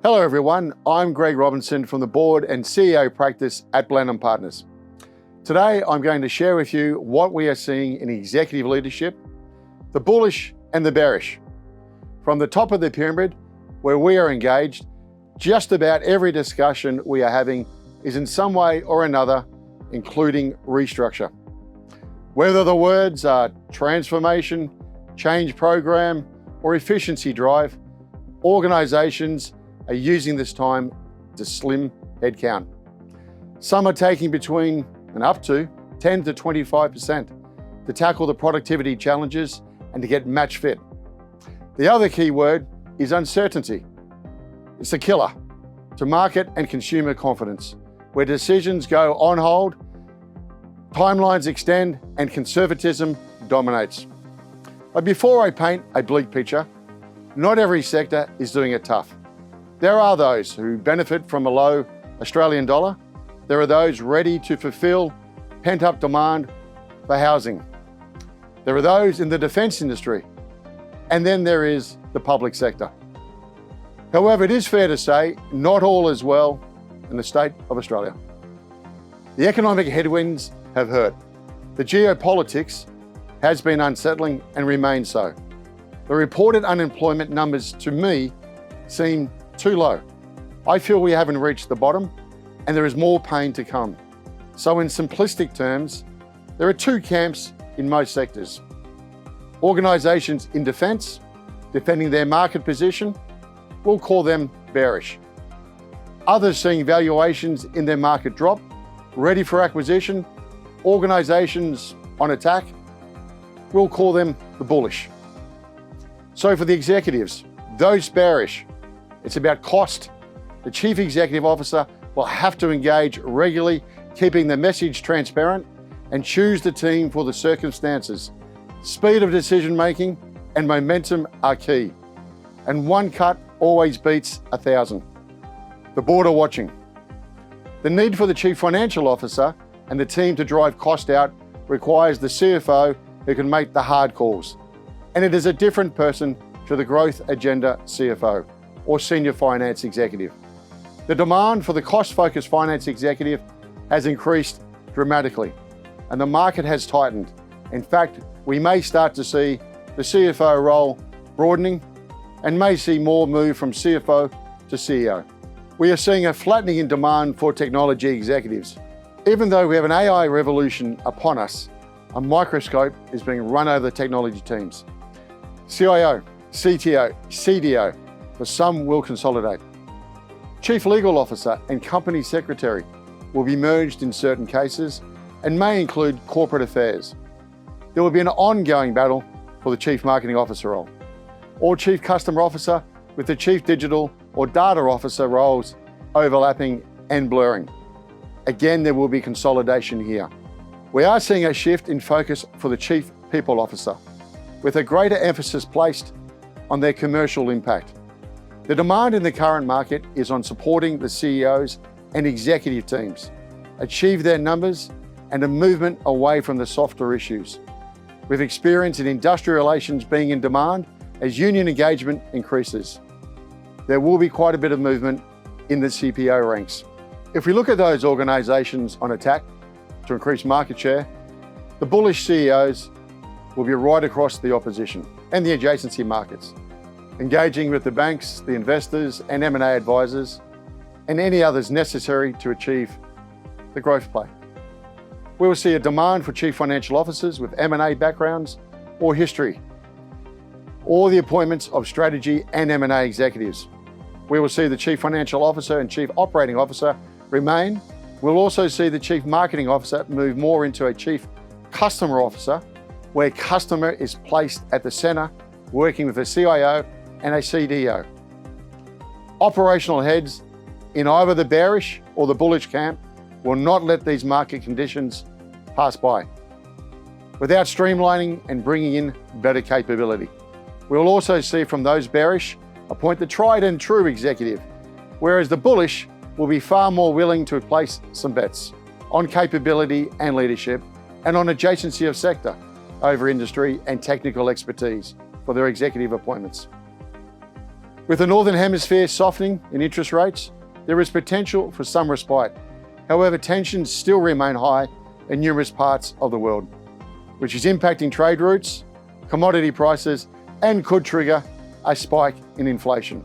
Hello everyone, I'm Greg Robinson from the board and CEO practice at Blenheim Partners. Today I'm going to share with you what we are seeing in executive leadership, the bullish and the bearish. From the top of the pyramid, where we are engaged, just about every discussion we are having is in some way or another, including restructure. Whether the words are transformation, change program, or efficiency drive, organizations are using this time to slim headcount. Some are taking between and up to 10 to 25% to tackle the productivity challenges and to get match fit. The other key word is uncertainty. It's a killer to market and consumer confidence, where decisions go on hold, timelines extend, and conservatism dominates. But before I paint a bleak picture, not every sector is doing it tough. There are those who benefit from a low Australian dollar. There are those ready to fulfill pent-up demand for housing. There are those in the defence industry. And then there is the public sector. However, it is fair to say not all is well in the state of Australia. The economic headwinds have hurt. The geopolitics has been unsettling and remains so. The reported unemployment numbers to me seem too low. I feel we haven't reached the bottom and there is more pain to come. So in simplistic terms, there are two camps in most sectors. Organisations in defence, defending their market position, we'll call them bearish. Others seeing valuations in their market drop, ready for acquisition, organisations on attack, we'll call them the bullish. So for the executives, those bearish, it's about cost. The Chief Executive Officer will have to engage regularly, keeping the message transparent, and choose the team for the circumstances. Speed of decision making and momentum are key. And one cut always beats 1,000. The board are watching. The need for the Chief Financial Officer and the team to drive cost out requires the CFO who can make the hard calls. And it is a different person to the growth agenda CFO or senior finance executive. The demand for the cost-focused finance executive has increased dramatically and the market has tightened. In fact, we may start to see the CFO role broadening and may see more move from CFO to CEO. We are seeing a flattening in demand for technology executives. Even though we have an AI revolution upon us, a microscope is being run over the technology teams. CIO, CTO, CDO, for some will consolidate. Chief Legal Officer and Company Secretary will be merged in certain cases and may include corporate affairs. There will be an ongoing battle for the Chief Marketing Officer role, or Chief Customer Officer with the Chief Digital or Data Officer roles overlapping and blurring. Again, there will be consolidation here. We are seeing a shift in focus for the Chief People Officer, with a greater emphasis placed on their commercial impact. The demand in the current market is on supporting the CEOs and executive teams achieve their numbers and a movement away from the softer issues, with experience in industrial relations being in demand as union engagement increases. There will be quite a bit of movement in the CPO ranks. If we look at those organisations on attack to increase market share, the bullish CEOs will be right across the opposition and the adjacency markets, engaging with the banks, the investors and M&A advisors, and any others necessary to achieve the growth play. We will see a demand for Chief Financial Officers with M&A backgrounds or history, or the appointments of strategy and M&A executives. We will see the Chief Financial Officer and Chief Operating Officer remain. We'll also see the Chief Marketing Officer move more into a Chief Customer Officer, where customer is placed at the centre, working with a CIO and a CDO. Operational heads in either the bearish or the bullish camp will not let these market conditions pass by without streamlining and bringing in better capability. We will also see from those bearish appoint the tried and true executive, whereas the bullish will be far more willing to place some bets on capability and leadership and on adjacency of sector over industry and technical expertise for their executive appointments. With the Northern Hemisphere softening in interest rates, there is potential for some respite. However, tensions still remain high in numerous parts of the world, which is impacting trade routes, commodity prices, and could trigger a spike in inflation.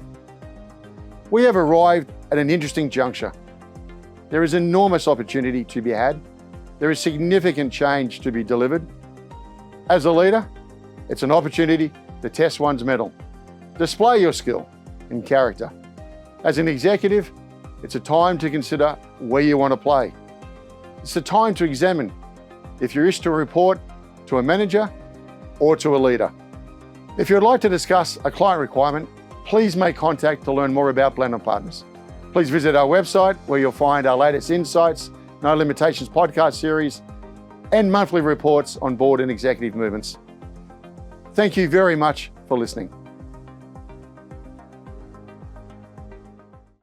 We have arrived at an interesting juncture. There is enormous opportunity to be had. There is significant change to be delivered. As a leader, it's an opportunity to test one's mettle, display your skill and character. As an executive, it's a time to consider where you want to play. It's a time to examine if you wish to report to a manager or to a leader. If you'd like to discuss a client requirement, please make contact to learn more about Blenheim Partners. Please visit our website where you'll find our latest insights, No Limitations podcast series, and monthly reports on board and executive movements. Thank you very much for listening.